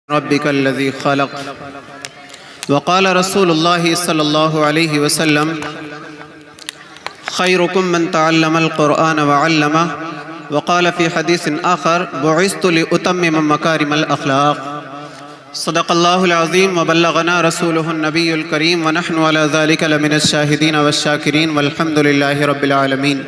ربك الذي خلق وقال رسول الله صلى الله عليه وسلم خيركم من تعلم القرآن وعلمه وقال في حديث آخر بعثت لأتمم مكارم الأخلاق صدق الله العظيم وبلغنا رسوله النبي الكريم ونحن على ذلك لمن الشاهدين والشاكرين والحمد لله رب العالمين۔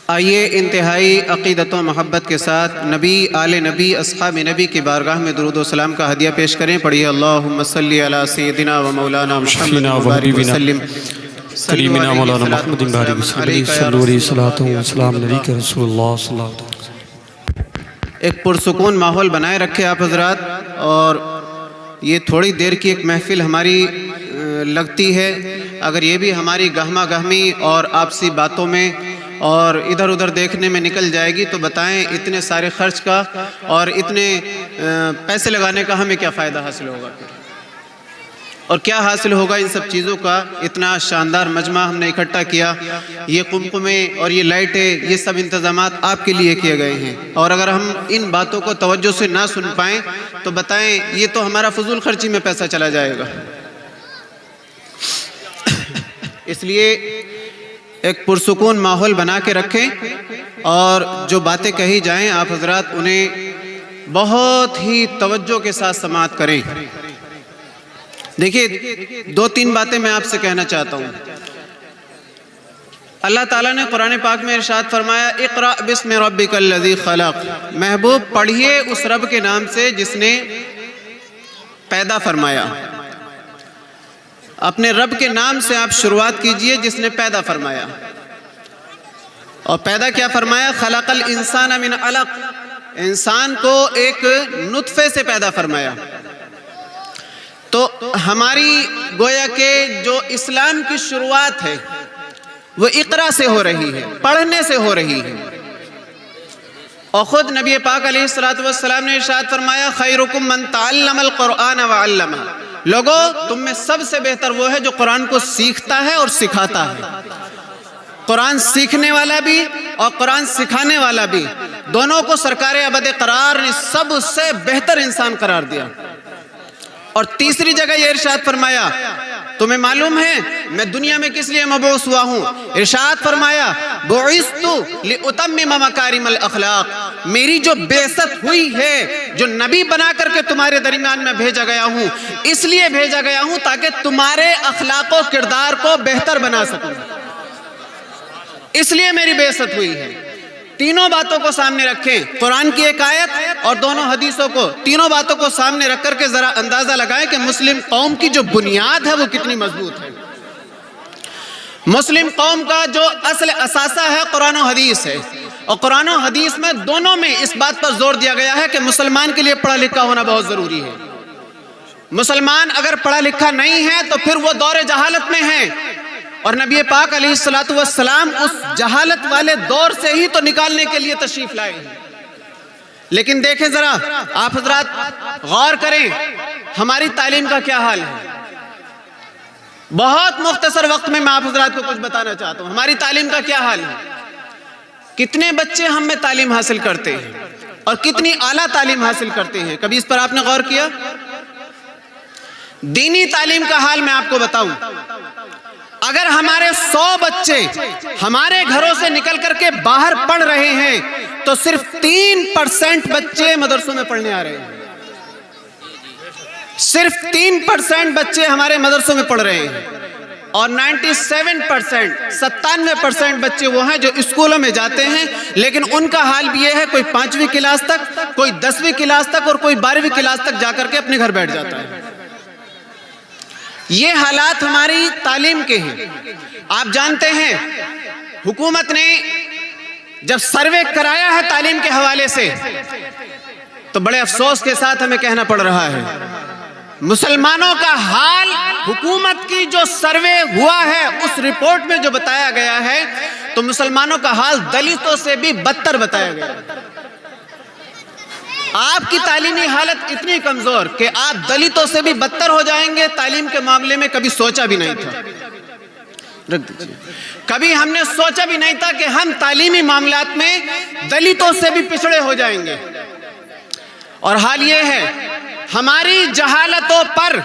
آئیے انتہائی عقیدت و محبت کے ساتھ نبی، آل نبی، اصحاب نبی کی بارگاہ میں درود و سلام کا ہدیہ پیش کریں۔ پڑھیے اللہم صلی علی سیدنا و مولانا محمد وبارک وسلم کریمنا مولانا محمد بارک وسلم صلو علیہ الصلوۃ والسلام علیک رسول اللہ صلی اللہ علیہ وسلم۔ ایک پرسکون ماحول بنائے رکھے آپ حضرات، اور یہ تھوڑی دیر کی ایک محفل ہماری لگتی ہے، اگر یہ بھی ہماری گہما گہمی اور آپسی باتوں میں اور ادھر ادھر دیکھنے میں نکل جائے گی تو بتائیں اتنے سارے خرچ کا اور اتنے پیسے لگانے کا ہمیں کیا فائدہ حاصل ہوگا پھر، اور کیا حاصل ہوگا ان سب چیزوں کا؟ اتنا شاندار مجمع ہم نے اکٹھا کیا، یہ قمقمے اور یہ لائٹیں، یہ سب انتظامات آپ کے لیے کیے گئے ہیں، اور اگر ہم ان باتوں کو توجہ سے نہ سن پائیں تو بتائیں یہ تو ہمارا فضول خرچی میں پیسہ چلا جائے گا۔ اس لیے ایک پرسکون ماحول بنا کے رکھیں، اور جو باتیں کہی جائیں آپ حضرات انہیں بہت ہی توجہ کے ساتھ سماعت کریں۔ دیکھیے دو تین باتیں میں آپ سے کہنا چاہتا ہوں۔ اللہ تعالیٰ نے قرآن پاک میں ارشاد فرمایا اقرأ بسم ربک الذی خلق، محبوب پڑھیے اس رب کے نام سے جس نے پیدا فرمایا۔ اپنے رب کے نام سے آپ شروعات کیجئے جس نے پیدا فرمایا، اور پیدا کیا فرمایا؟ خلق الانسان من علق، انسان کو ایک نطفے سے پیدا فرمایا۔ تو ہماری گویا کہ جو اسلام کی شروعات ہے وہ اقرا سے ہو رہی ہے، پڑھنے سے ہو رہی ہے، اور خود نبی پاک علیہ السلام نے ارشاد فرمایا خیرکم من تعلم القرآن وعلمہ، لوگو تم میں سب سے بہتر وہ ہے جو قرآن کو سیکھتا ہے اور سکھاتا ہے۔ قرآن سیکھنے والا بھی اور قرآن سکھانے والا بھی، دونوں کو سرکار ابد قرار نے سب سے بہتر انسان قرار دیا۔ اور تیسری جگہ یہ ارشاد فرمایا تمہیں معلوم ہے میں دنیا میں کس لیے مبعوث ہوا ہوں؟ ارشاد فرمایا بعثت لأتمم مکارم الاخلاق، میری جو بعثت ہوئی ہے، جو نبی بنا کر کے تمہارے درمیان میں بھیجا گیا ہوں، اس لیے بھیجا گیا ہوں تاکہ تمہارے اخلاق و کردار کو بہتر بنا سکوں، اس لیے میری بعثت ہوئی ہے۔ تینوں باتوں کو سامنے رکھیں، قرآن کی ایک آیت اور دونوں حدیثوں کو، تینوں باتوں کو سامنے رکھ کر کے ذرا اندازہ لگائیں کہ مسلم قوم کی جو بنیاد ہے وہ کتنی مضبوط ہے۔ مسلم قوم کا جو اصل اثاثہ ہے قرآن و حدیث ہے، اور قرآن و حدیث میں دونوں میں اس بات پر زور دیا گیا ہے کہ مسلمان کے لیے پڑھا لکھا ہونا بہت ضروری ہے۔ مسلمان اگر پڑھا لکھا نہیں ہے تو پھر وہ دور جہالت میں ہے، اور نبی پاک علیہ السلام اس جہالت والے دور سے ہی تو نکالنے کے لیے تشریف لائے ہیں۔ لیکن دیکھیں ذرا آپ حضرات غور کریں ہماری تعلیم کا کیا حال ہے۔ بہت مختصر وقت میں آپ حضرات کو کچھ بتانا چاہتا ہوں، ہماری تعلیم کا کیا حال ہے۔ کتنے بچے ہم میں تعلیم حاصل کرتے ہیں اور کتنی اعلیٰ تعلیم حاصل کرتے ہیں، کبھی اس پر آپ نے غور کیا؟ دینی تعلیم کا حال میں آپ کو بتاؤں، اگر ہمارے 100 بچے ہمارے گھروں سے نکل کر کے باہر پڑھ رہے ہیں تو صرف 3% بچے مدرسوں میں پڑھنے آ رہے ہیں، صرف 3% بچے ہمارے مدرسوں میں پڑھ رہے ہیں، اور 97% بچے وہ ہیں جو اسکولوں میں جاتے ہیں، لیکن ان کا حال بھی یہ ہے کوئی 5ویں کلاس تک، کوئی 10ویں کلاس تک، اور کوئی 12ویں کلاس تک جا کر کے اپنے گھر بیٹھ جاتا ہے۔ یہ حالات ہماری تعلیم کے ہیں۔ آپ جانتے ہیں حکومت نے جب سروے کرایا ہے تعلیم کے حوالے سے تو بڑے افسوس کے ساتھ ہمیں کہنا پڑ رہا ہے مسلمانوں کا حال، حکومت کی جو سروے ہوا ہے اس رپورٹ میں جو بتایا گیا ہے تو مسلمانوں کا حال دلتوں سے بھی بدتر بتایا گیا ہے۔ آپ کی تعلیمی حالت اتنی کمزور کہ آپ دلتوں سے بھی بدتر ہو جائیں گے، تعلیم کے معاملے میں کبھی سوچا بھی نہیں تھا۔ کبھی ہم نے سوچا بھی نہیں تھا کہ ہم تعلیمی معاملات میں دلتوں سے بھی پچھڑے ہو جائیں گے۔ اور حال یہ ہے ہماری جہالتوں پر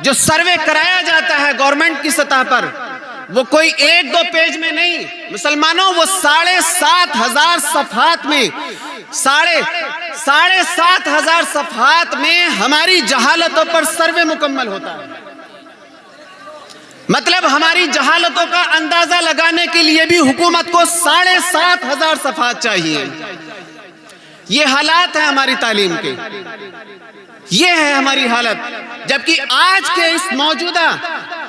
جو سروے کرایا جاتا ہے گورنمنٹ کی سطح پر، وہ کوئی 1-2 پیج میں نہیں مسلمانوں، وہ 7,500 صفحات میں 7,500 صفحات میں ہماری جہالتوں پر سروے مکمل ہوتا ہے۔ مطلب ہماری جہالتوں کا اندازہ لگانے کے لیے بھی حکومت کو 7,500 صفحات چاہیے۔ یہ حالات ہیں ہماری تعلیم کے، یہ ہے ہماری حالت۔ جبکہ آج کے اس موجودہ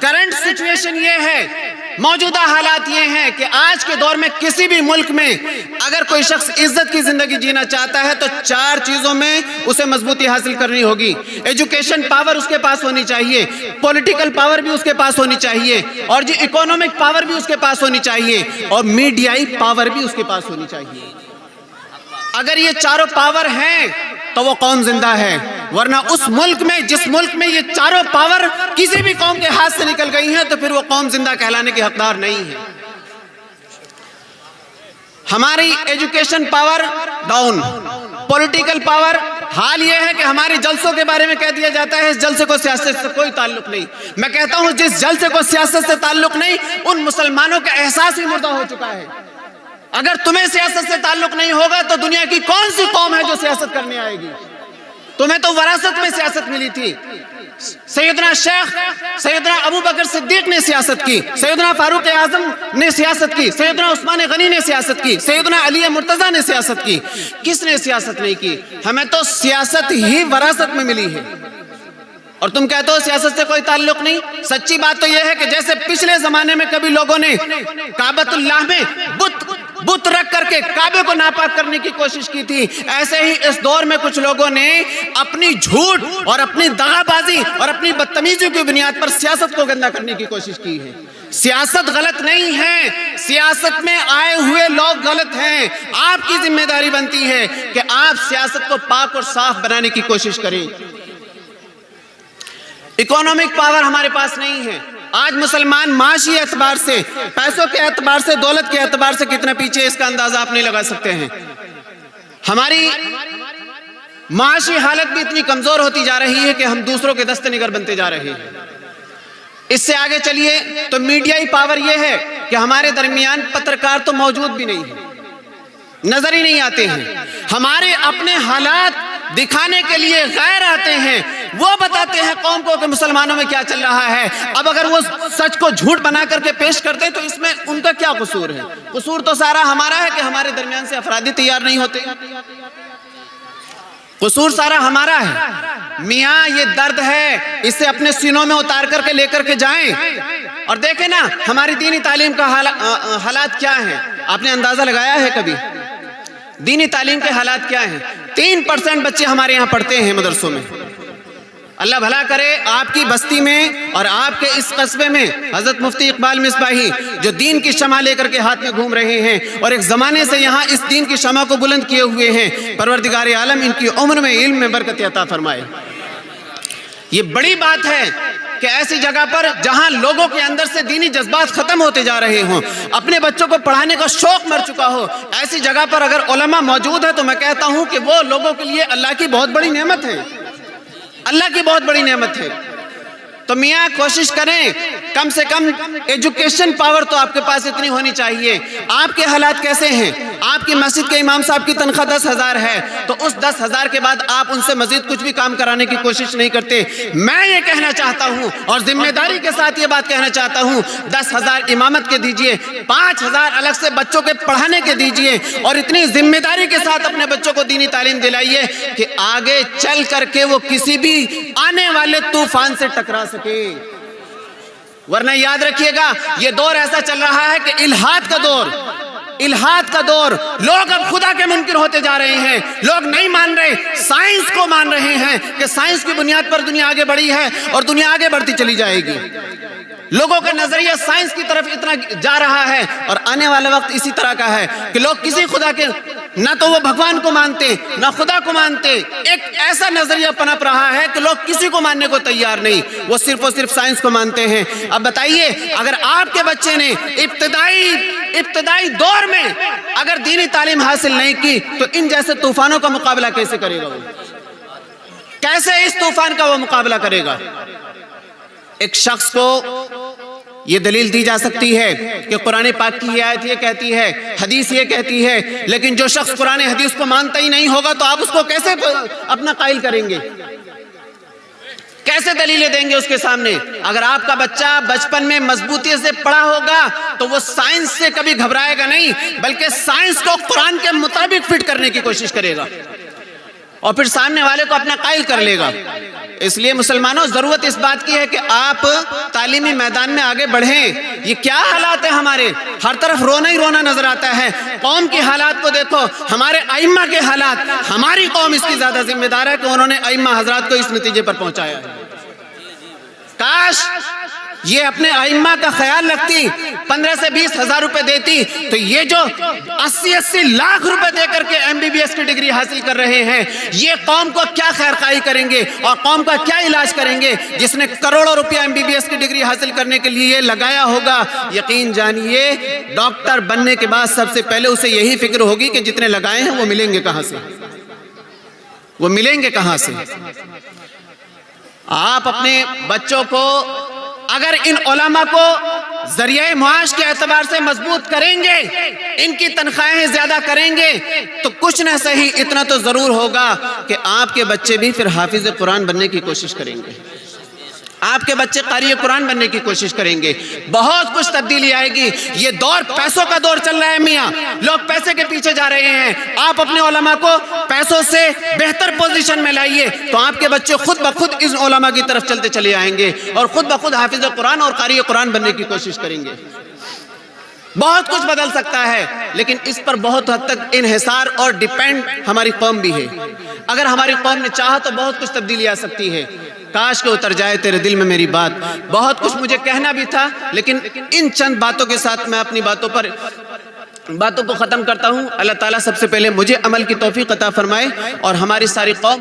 کرنٹ سچویشن یہ ہے، موجودہ حالات یہ ہیں کہ آج کے دور میں کسی بھی ملک میں اگر کوئی شخص عزت کی زندگی جینا چاہتا ہے تو 4 چیزوں میں اسے مضبوطی حاصل کرنی ہوگی۔ ایجوکیشن پاور اس کے پاس ہونی چاہیے، پولیٹیکل پاور بھی اس کے پاس ہونی چاہیے، اور جو اکونومک پاور بھی اس کے پاس ہونی چاہیے، اور میڈیائی پاور بھی اس کے پاس ہونی چاہیے۔ اگر یہ چاروں پاور ہیں تو وہ قوم زندہ ہے، ورنہ اس ملک میں جس ملک میں یہ چاروں پاور کسی بھی قوم کے ہاتھ سے نکل گئی ہیں تو پھر وہ قوم زندہ کہلانے کی حقدار نہیں ہے۔ ہماری education power down, political power, حال یہ ہے کہ ہمارے جلسوں کے بارے میں کہہ دیا جاتا ہے اس جلسے کو سیاست سے کوئی تعلق نہیں۔ میں کہتا ہوں جس جلسے کو سیاست سے تعلق نہیں، ان مسلمانوں کا احساس ہی مردہ ہو چکا ہے۔ اگر تمہیں سیاست سے تعلق نہیں ہوگا تو دنیا کی کون سی قوم ہے جو سیاست کرنے آئے گی؟ تمہیں تو وراثت میں سیاست ملی تھی۔ سیدنا شیخ سیدنا ابو بکر صدیق نے سیاست کی، سیدنا فاروق اعظم نے سیاست کی، سیدنا عثمان غنی نے سیاست کی، سیدنا علی مرتضیٰ نے سیاست کی۔ کس نے سیاست نہیں کی؟ ہمیں تو سیاست ہی وراثت میں ملی ہے، اور تم کہتے ہو سیاست سے کوئی تعلق نہیں۔ سچی بات تو یہ ہے کہ جیسے پچھلے زمانے میں کبھی لوگوں نے کعبۃ اللہ میں بت رکھ کر کے کعبے کو ناپاک کرنے کی کوشش کی تھی، ایسے ہی اس دور میں کچھ لوگوں نے اپنی جھوٹ اور اپنی دغا بازی اور اپنی بدتمیزی کی بنیاد پر سیاست کو گندا کرنے کی کوشش کی ہے۔ سیاست غلط نہیں ہے، سیاست میں آئے ہوئے لوگ غلط ہیں۔ آپ کی ذمہ داری بنتی ہے کہ آپ سیاست کو پاک اور صاف بنانے کی کوشش کریں۔ اکونومک پاور ہمارے پاس نہیں ہے۔ آج مسلمان معاشی اعتبار سے، پیسوں کے اعتبار سے، دولت کے اعتبار سے کتنا پیچھے اس کا اندازہ آپ نہیں لگا سکتے ہیں۔ ہماری معاشی حالت بھی اتنی کمزور ہوتی جا رہی ہے کہ ہم دوسروں کے دست نگر بنتے جا رہے ہیں۔ اس سے آگے چلیے تو میڈیائی پاور یہ ہے کہ ہمارے درمیان پترکار تو موجود بھی نہیں ہیں، نظر ہی نہیں آتے ہیں۔ ہمارے اپنے حالات دکھانے کے لیے غیر آتے ہیں، وہ بتاتے ہیں قوم کو کہ مسلمانوں میں کیا چل رہا ہے۔ اب اگر وہ سچ کو جھوٹ بنا کر کے پیش کرتے ہیں تو اس میں ان کا کیا قصور ہے؟ قصور تو سارا ہمارا ہے کہ ہمارے درمیان سے افرادی تیار نہیں ہوتے۔ قصور سارا ہمارا ہے۔ میاں یہ درد ہے، اسے اپنے سینوں میں اتار کر کے لے کر کے جائیں اور دیکھیں نا ہماری دینی تعلیم کا حالات کیا ہیں۔ آپ نے اندازہ لگایا ہے کبھی دینی تعلیم کے حالات کیا ہیں؟ 3% بچے ہمارے یہاں پڑھتے ہیں مدرسوں میں۔ اللہ بھلا کرے آپ کی بستی میں اور آپ کے اس قصبے میں حضرت مفتی اقبال مصباحی جو دین کی شمع لے کر کے ہاتھ میں گھوم رہے ہیں اور ایک زمانے سے یہاں اس دین کی شمع کو بلند کیے ہوئے ہیں، پروردگار عالم ان کی عمر میں علم میں برکت عطا فرمائے۔ یہ بڑی بات ہے کہ ایسی جگہ پر جہاں لوگوں کے اندر سے دینی جذبات ختم ہوتے جا رہے ہوں، اپنے بچوں کو پڑھانے کا شوق مر چکا ہو، ایسی جگہ پر اگر علماء موجود ہے تو میں کہتا ہوں کہ وہ لوگوں کے لیے اللہ کی بہت بڑی نعمت ہے، اللہ کی بہت بڑی نعمت ہے۔ تو میاں کوشش کریں کم سے کم ایجوکیشن پاور تو آپ کے پاس اتنی ہونی چاہیے۔ آپ کے حالات کیسے ہیں؟ آپ کی مسجد کے امام صاحب کی تنخواہ 10,000 ہے تو اس 10,000 کے بعد آپ ان سے مزید کچھ بھی کام کرانے کی کوشش نہیں کرتے۔ میں یہ کہنا چاہتا ہوں اور ذمہ داری کے ساتھ یہ بات کہنا چاہتا ہوں، 10,000 امامت کے دیجئے، 5,000 الگ سے بچوں کے پڑھانے کے دیجئے، اور اتنی ذمہ داری کے ساتھ اپنے بچوں کو دینی تعلیم دلائیے کہ آگے چل کر کے وہ کسی بھی آنے والے طوفان سے ٹکرا سکے۔ ورنہ یاد رکھیے گا یہ دور ایسا چل رہا ہے کہ الحاد کا دور، لوگ اب خدا کے منکر ہوتے جا رہے ہیں، لوگ نہیں مان رہے، سائنس کو مان رہے ہیں کہ سائنس کی بنیاد پر دنیا آگے بڑھی ہے اور دنیا آگے بڑھتی چلی جائے گی۔ لوگوں کا نظریہ سائنس کی طرف اتنا جا رہا ہے اور آنے والا وقت اسی طرح کا ہے کہ لوگ کسی خدا کے نہ تو وہ بھگوان کو مانتے نہ خدا کو مانتے. ایک ایسا نظریہ پنپ رہا ہے کہ لوگ کسی کو ماننے کو تیار نہیں, وہ صرف اور صرف سائنس کو مانتے ہیں. اب بتائیے, اگر آپ کے بچے نے ابتدائی دور میں اگر دینی تعلیم حاصل نہیں کی تو ان جیسے طوفانوں کا مقابلہ کیسے کرے گا؟ کیسے اس طوفان کا وہ مقابلہ کرے گا؟ ایک شخص کو یہ دلیل دی جا سکتی ہے کہ قرآن پاک کی یہ آیت یہ کہتی ہے, حدیث یہ کہتی ہے, لیکن جو شخص قرآن حدیث کو مانتا ہی نہیں ہوگا تو آپ اس کو کیسے اپنا قائل کریں گے؟ کیسے دلیلیں دیں گے اس کے سامنے؟ اگر آپ کا بچہ بچپن میں مضبوطی سے پڑھا ہوگا تو وہ سائنس سے کبھی گھبرائے گا نہیں, بلکہ سائنس کو قرآن کے مطابق فٹ کرنے کی کوشش کرے گا اور پھر سامنے والے کو اپنا قائل کر لے گا. اس لیے مسلمانوں, ضرورت اس بات کی ہے کہ آپ تعلیمی میدان میں آگے بڑھیں. یہ کیا حالات ہیں ہمارے, ہر طرف رونا ہی رونا نظر آتا ہے. قوم کی حالات کو دیکھو, ہمارے ائمہ کے حالات. ہماری قوم اس کی زیادہ ذمہ دار ہے کہ انہوں نے ائمہ حضرات کو اس نتیجے پر پہنچایا. کاش یہ اپنے ائمہ کا خیال رکھتی, 15 سے 20 ہزار روپے دیتی تو یہ جو 80 لاکھ روپے دے کر کے MBBS کی ڈگری حاصل کر رہے ہیں, یہ قوم کو کیا خیرخواہی کریں گے اور قوم کا کیا علاج کریں گے؟ جس نے کروڑوں روپیہ MBBS کی ڈگری حاصل کرنے کے لیے لگایا ہوگا, یقین جانیے ڈاکٹر بننے کے بعد سب سے پہلے اسے یہی فکر ہوگی کہ جتنے لگائے ہیں وہ ملیں گے کہاں سے, وہ ملیں گے کہاں سے. آپ اپنے بچوں کو اگر ان علماء کو ذریعہ معاش کے اعتبار سے مضبوط کریں گے, ان کی تنخواہیں زیادہ کریں گے, تو کچھ نہ صحیح اتنا تو ضرور ہوگا کہ آپ کے بچے بھی پھر حافظ قرآن بننے کی کوشش کریں گے, آپ کے بچے قاری قرآن بننے کی کوشش کریں گے. بہت کچھ تبدیلی آئے گی. یہ دور پیسوں کا دور چل رہا ہے میاں, لوگ پیسے کے پیچھے جا رہے ہیں. آپ اپنے علماء کو پیسوں سے بہتر پوزیشن میں لائیے تو آپ کے بچے خود بخود اس علماء کی طرف چلتے چلے آئیں گے اور خود بخود حافظ قرآن اور قاری قرآن بننے کی کوشش کریں گے. بہت کچھ بدل سکتا ہے, لیکن اس پر بہت حد تک انحصار اور ڈیپینڈ ہماری قوم بھی ہے. اگر ہماری قوم نے چاہا تو بہت کچھ تبدیلی آ سکتی ہے. کاش کہ اتر جائے تیرے دل میں میری بات. بہت کچھ مجھے کہنا بھی تھا, لیکن ان چند باتوں کے ساتھ میں اپنی باتوں کو ختم کرتا ہوں. اللہ تعالیٰ سب سے پہلے مجھے عمل کی توفیق عطا فرمائے اور ہماری ساری قوم